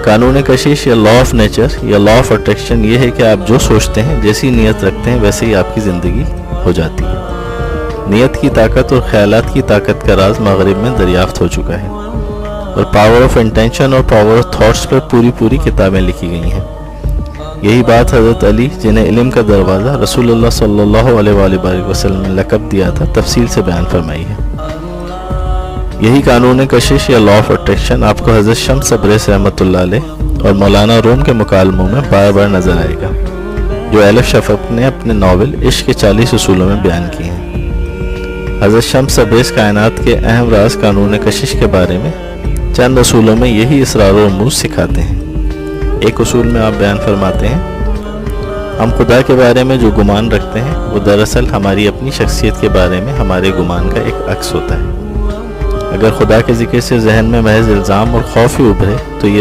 قانون کشش یا لا آف نیچر یا لا آف اٹریکشن یہ ہے کہ آپ جو سوچتے ہیں، جیسی نیت رکھتے ہیں، ویسے ہی آپ کی زندگی ہو جاتی ہے۔ نیت کی طاقت اور خیالات کی طاقت کا راز مغرب میں دریافت ہو چکا ہے، اور پاور آف انٹینشن اور پاور آف تھاٹس پر پوری کتابیں لکھی گئی ہیں۔ یہی بات حضرت علی، جنہیں علم کا دروازہ رسول اللہ صلی اللہ علیہ وآلہ وسلم نے لقب دیا تھا، تفصیل سے بیان فرمائی ہے۔ یہی قانون کشش یا لا آف اٹریکشن آپ کو حضرت شمس تبریز رحمۃ اللہ علیہ اور مولانا روم کے مکالموں میں بار بار نظر آئے گا، جو الف شفق نے اپنے ناول عشق کے 40 اصولوں میں بیان کیے ہیں۔ حضرت شمس تبریز کائنات کے اہم راز قانون کشش کے بارے میں چند اصولوں میں یہی اسرار و رموز سکھاتے ہیں۔ ایک اصول میں آپ بیان فرماتے ہیں، ہم خدا کے بارے میں جو گمان رکھتے ہیں وہ دراصل ہماری اپنی شخصیت کے بارے میں ہمارے گمان کا ایک عکس ہوتا ہے۔ اگر خدا کے ذکر سے ذہن میں محض الزام اور خوف ہی ابھرے تو یہ